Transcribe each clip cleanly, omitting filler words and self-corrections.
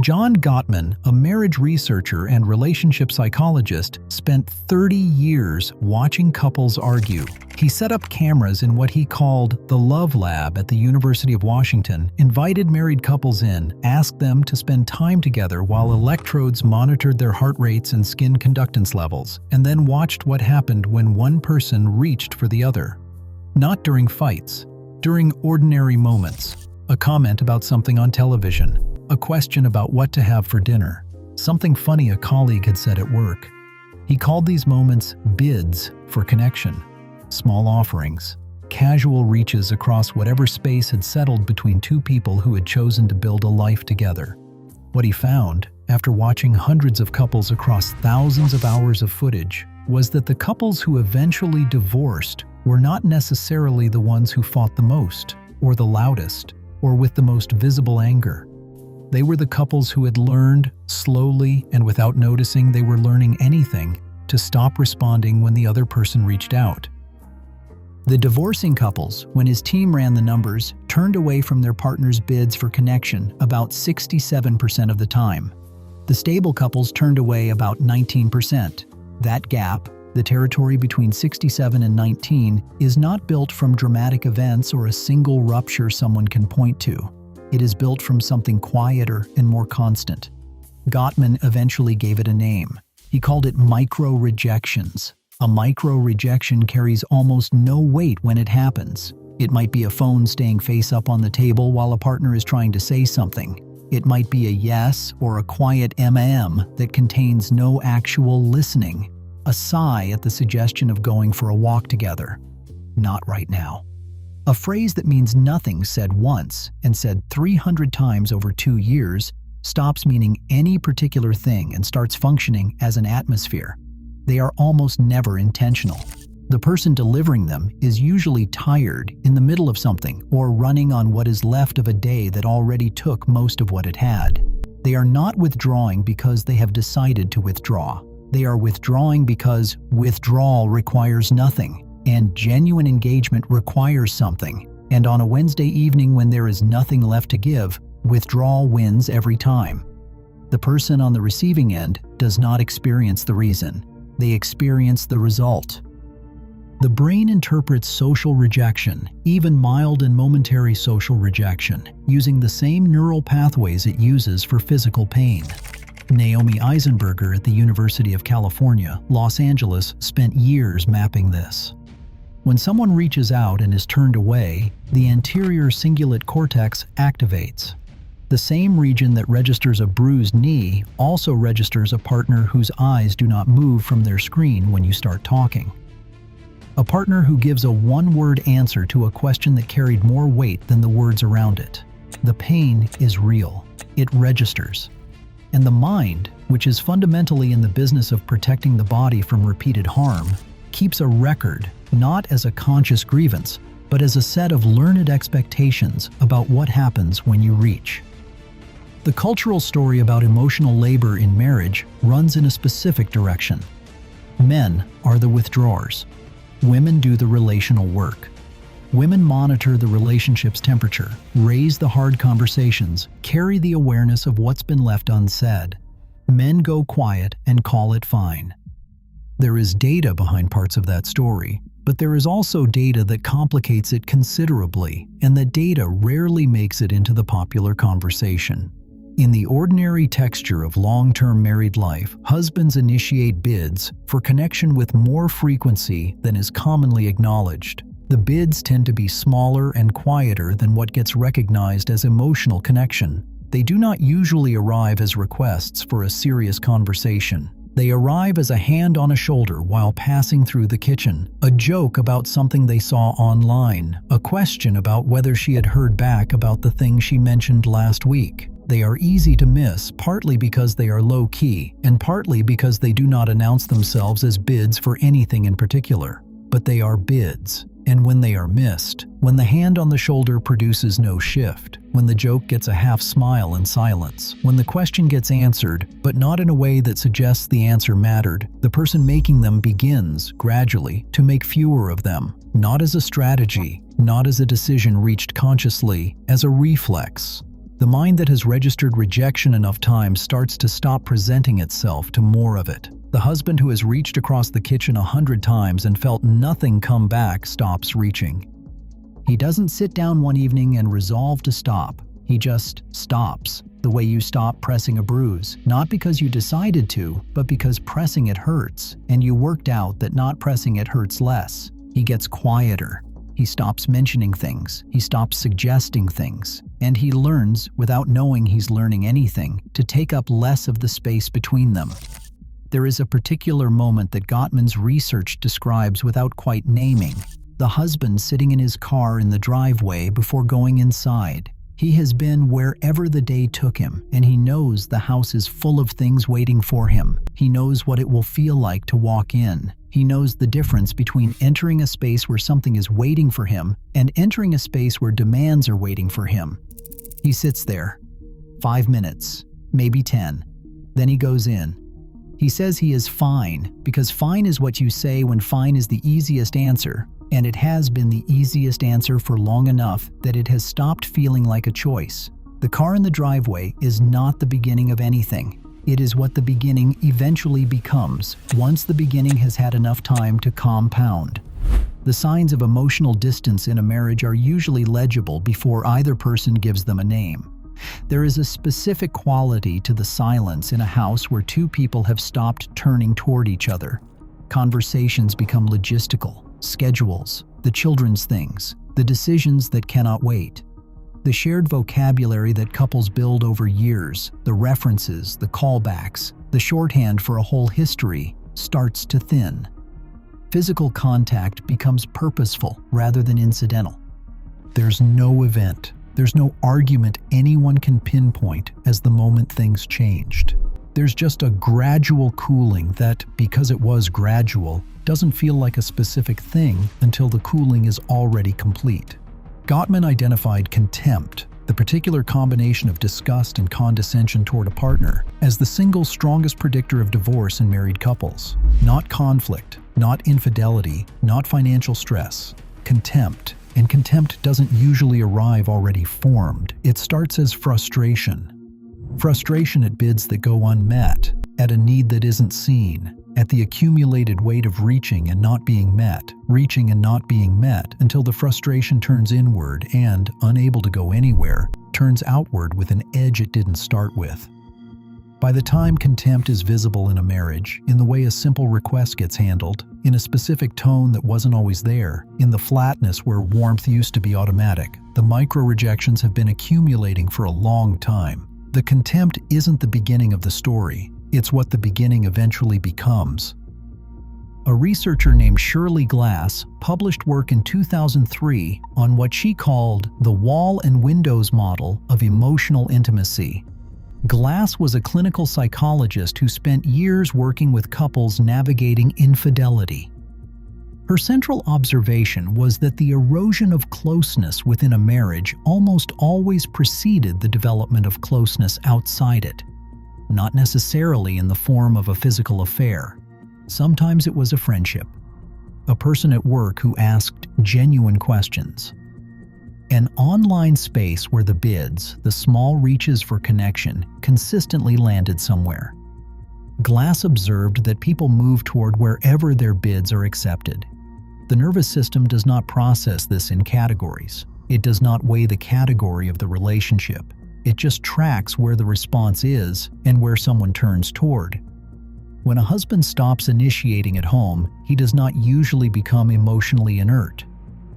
John Gottman, a marriage researcher and relationship psychologist, spent 30 years watching couples argue. He set up cameras in what he called the Love Lab at the University of Washington, invited married couples in, asked them to spend time together while electrodes monitored their heart rates and skin conductance levels, and then watched what happened when one person reached for the other. Not during fights, during ordinary moments. A comment about something on television. A question about what to have for dinner. Something funny a colleague had said at work. He called these moments bids for connection. Small offerings. Casual reaches across whatever space had settled between two people who had chosen to build a life together. What he found, after watching hundreds of couples across thousands of hours of footage, was that the couples who eventually divorced were not necessarily the ones who fought the most, or the loudest, or with the most visible anger. They were the couples who had learned, slowly and without noticing they were learning anything, to stop responding when the other person reached out. The divorcing couples, when his team ran the numbers, turned away from their partner's bids for connection about 67% of the time. The stable couples turned away about 19%. That gap, the territory between 67 and 19, is not built from dramatic events or a single rupture someone can point to. It is built from something quieter and more constant. Gottman eventually gave it a name. He called it micro-rejections. A micro-rejection carries almost no weight when it happens. It might be a phone staying face up on the table while a partner is trying to say something. It might be a yes or a quiet that contains no actual listening. A sigh at the suggestion of going for a walk together. Not right now. A phrase that means nothing said once and said 300 times over 2 years stops meaning any particular thing and starts functioning as an atmosphere. They are almost never intentional. The person delivering them is usually tired, in the middle of something, or running on what is left of a day that already took most of what it had. They are not withdrawing because they have decided to withdraw. They are withdrawing because withdrawal requires nothing. And genuine engagement requires something. And on a Wednesday evening when there is nothing left to give, withdrawal wins every time. The person on the receiving end does not experience the reason. They experience the result. The brain interprets social rejection, even mild and momentary social rejection, using the same neural pathways it uses for physical pain. Naomi Eisenberger at the University of California, Los Angeles, spent years mapping this. When someone reaches out and is turned away, the anterior cingulate cortex activates. The same region that registers a bruised knee also registers a partner whose eyes do not move from their screen when you start talking. A partner who gives a one-word answer to a question that carried more weight than the words around it. The pain is real. It registers. And the mind, which is fundamentally in the business of protecting the body from repeated harm, keeps a record, not as a conscious grievance, but as a set of learned expectations about what happens when you reach. The cultural story about emotional labor in marriage runs in a specific direction. Men are the withdrawers. Women do the relational work. Women monitor the relationship's temperature, raise the hard conversations, carry the awareness of what's been left unsaid. Men go quiet and call it fine. There is data behind parts of that story, but there is also data that complicates it considerably, and that data rarely makes it into the popular conversation. In the ordinary texture of long-term married life, husbands initiate bids for connection with more frequency than is commonly acknowledged. The bids tend to be smaller and quieter than what gets recognized as emotional connection. They do not usually arrive as requests for a serious conversation. They arrive as a hand on a shoulder while passing through the kitchen, a joke about something they saw online, a question about whether she had heard back about the thing she mentioned last week. They are easy to miss, partly because they are low-key, and partly because they do not announce themselves as bids for anything in particular. But they are bids. And when they are missed, when the hand on the shoulder produces no shift, when the joke gets a half smile in silence, when the question gets answered, but not in a way that suggests the answer mattered, the person making them begins, gradually, to make fewer of them, not as a strategy, not as a decision reached consciously, as a reflex. The mind that has registered rejection enough times starts to stop presenting itself to more of it. The husband who has reached across the kitchen 100 times and felt nothing come back stops reaching. He doesn't sit down one evening and resolve to stop. He just stops, the way you stop pressing a bruise, not because you decided to, but because pressing it hurts, and you worked out that not pressing it hurts less. He gets quieter. He stops mentioning things. He stops suggesting things. And he learns, without knowing he's learning anything, to take up less of the space between them. There is a particular moment that Gottman's research describes without quite naming. The husband sitting in his car in the driveway before going inside. He has been wherever the day took him, and he knows the house is full of things waiting for him. He knows what it will feel like to walk in. He knows the difference between entering a space where something is waiting for him and entering a space where demands are waiting for him. He sits there. 5 minutes, maybe 10. Then he goes in. He says he is fine, because fine is what you say when fine is the easiest answer. And it has been the easiest answer for long enough that it has stopped feeling like a choice. The car in the driveway is not the beginning of anything. It is what the beginning eventually becomes, once the beginning has had enough time to compound. The signs of emotional distance in a marriage are usually legible before either person gives them a name. There is a specific quality to the silence in a house where two people have stopped turning toward each other. Conversations become logistical. Schedules, the children's things, the decisions that cannot wait. The shared vocabulary that couples build over years, the references, the callbacks, the shorthand for a whole history, starts to thin. Physical contact becomes purposeful rather than incidental. There's no event, there's no argument anyone can pinpoint as the moment things changed. There's just a gradual cooling that, because it was gradual, doesn't feel like a specific thing until the cooling is already complete. Gottman identified contempt, the particular combination of disgust and condescension toward a partner, as the single strongest predictor of divorce in married couples. Not conflict, not infidelity, not financial stress. Contempt. And contempt doesn't usually arrive already formed. It starts as frustration. Frustration at bids that go unmet, at a need that isn't seen, at the accumulated weight of reaching and not being met, until the frustration turns inward and, unable to go anywhere, turns outward with an edge it didn't start with. By the time contempt is visible in a marriage, in the way a simple request gets handled, in a specific tone that wasn't always there, in the flatness where warmth used to be automatic, the micro-rejections have been accumulating for a long time. The contempt isn't the beginning of the story, it's what the beginning eventually becomes. A researcher named Shirley Glass published work in 2003 on what she called the wall and windows model of emotional intimacy. Glass was a clinical psychologist who spent years working with couples navigating infidelity. Her central observation was that the erosion of closeness within a marriage almost always preceded the development of closeness outside it, not necessarily in the form of a physical affair. Sometimes it was a friendship, a person at work who asked genuine questions, an online space where the bids, the small reaches for connection, consistently landed somewhere. Glass observed that people move toward wherever their bids are accepted. The nervous system does not process this in categories. It does not weigh the category of the relationship. It just tracks where the response is and where someone turns toward. When a husband stops initiating at home, he does not usually become emotionally inert.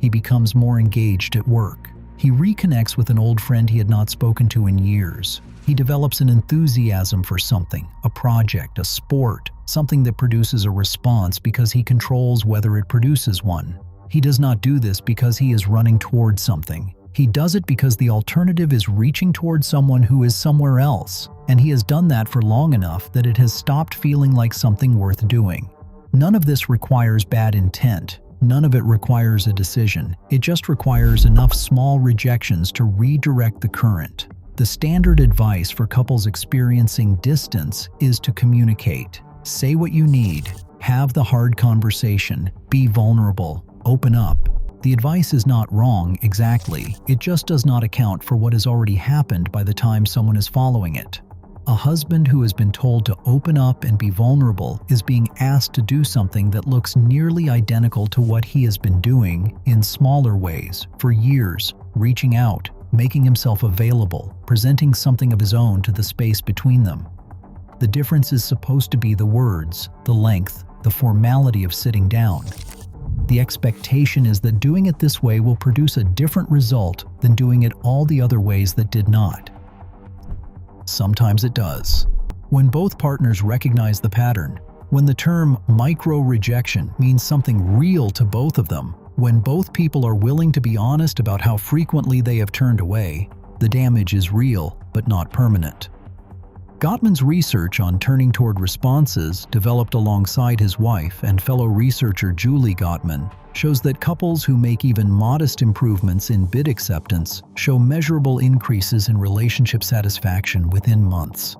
He becomes more engaged at work. He reconnects with an old friend he had not spoken to in years. He develops an enthusiasm for something, a project, a sport, something that produces a response because he controls whether it produces one. He does not do this because he is running towards something. He does it because the alternative is reaching towards someone who is somewhere else, and he has done that for long enough that it has stopped feeling like something worth doing. None of this requires bad intent. None of it requires a decision. It just requires enough small rejections to redirect the current. The standard advice for couples experiencing distance is to communicate. Say what you need. Have the hard conversation. Be vulnerable. Open up. The advice is not wrong exactly, it just does not account for what has already happened by the time someone is following it. A husband who has been told to open up and be vulnerable is being asked to do something that looks nearly identical to what he has been doing in smaller ways for years, reaching out, making himself available, presenting something of his own to the space between them. The difference is supposed to be the words, the length, the formality of sitting down. The expectation is that doing it this way will produce a different result than doing it all the other ways that did not. Sometimes it does. When both partners recognize the pattern, when the term micro-rejection means something real to both of them, when both people are willing to be honest about how frequently they have turned away, the damage is real but not permanent. Gottman's research on turning toward responses, developed alongside his wife and fellow researcher Julie Gottman, shows that couples who make even modest improvements in bid acceptance show measurable increases in relationship satisfaction within months.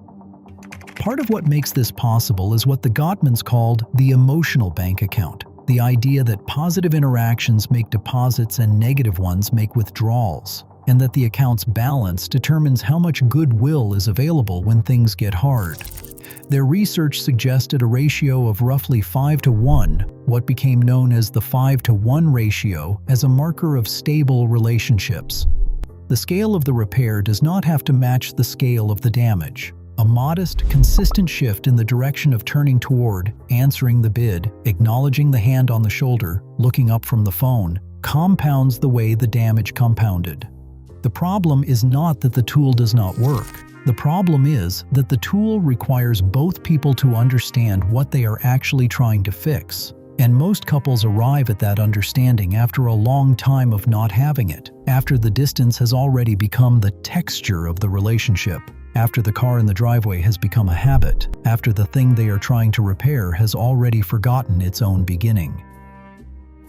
Part of what makes this possible is what the Gottmans called the emotional bank account, the idea that positive interactions make deposits and negative ones make withdrawals, and that the account's balance determines how much goodwill is available when things get hard. Their research suggested a ratio of roughly 5-to-1, what became known as the 5-to-1 ratio, as a marker of stable relationships. The scale of the repair does not have to match the scale of the damage. A modest, consistent shift in the direction of turning toward, answering the bid, acknowledging the hand on the shoulder, looking up from the phone, compounds the way the damage compounded. The problem is not that the tool does not work. The problem is that the tool requires both people to understand what they are actually trying to fix. And most couples arrive at that understanding after a long time of not having it, after the distance has already become the texture of the relationship, after the car in the driveway has become a habit, after the thing they are trying to repair has already forgotten its own beginning.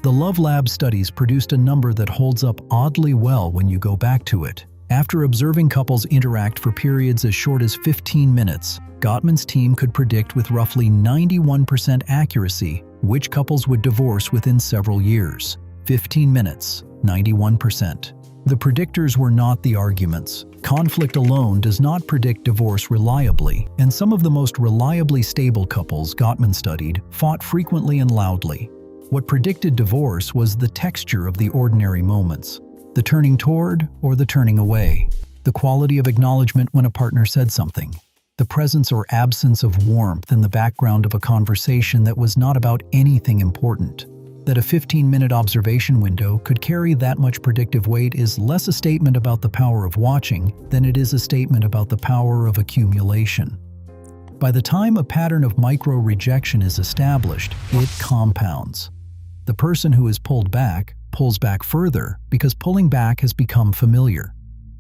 The Love Lab studies produced a number that holds up oddly well when you go back to it. After observing couples interact for periods as short as 15 minutes, Gottman's team could predict with roughly 91% accuracy which couples would divorce within several years. 15 minutes, 91%. The predictors were not the arguments. Conflict alone does not predict divorce reliably, and some of the most reliably stable couples Gottman studied fought frequently and loudly. What predicted divorce was the texture of the ordinary moments, the turning toward or the turning away, the quality of acknowledgement when a partner said something, the presence or absence of warmth in the background of a conversation that was not about anything important. That a 15-minute observation window could carry that much predictive weight is less a statement about the power of watching than it is a statement about the power of accumulation. By the time a pattern of micro-rejection is established, it compounds. The person who is pulled back pulls back further because pulling back has become familiar.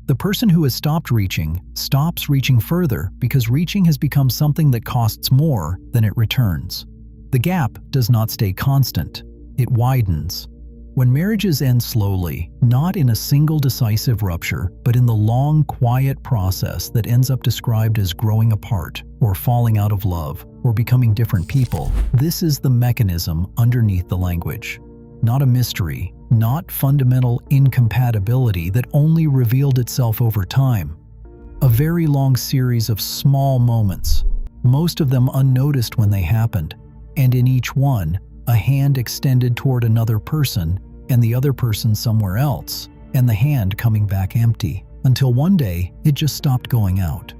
The person who has stopped reaching stops reaching further because reaching has become something that costs more than it returns. The gap does not stay constant. It widens. When marriages end slowly, not in a single decisive rupture, but in the long, quiet process that ends up described as growing apart, or falling out of love, or becoming different people, this is the mechanism underneath the language. Not a mystery, not fundamental incompatibility that only revealed itself over time. A very long series of small moments, most of them unnoticed when they happened, and in each one, a hand extended toward another person, and the other person somewhere else, and the hand coming back empty, until one day it just stopped going out.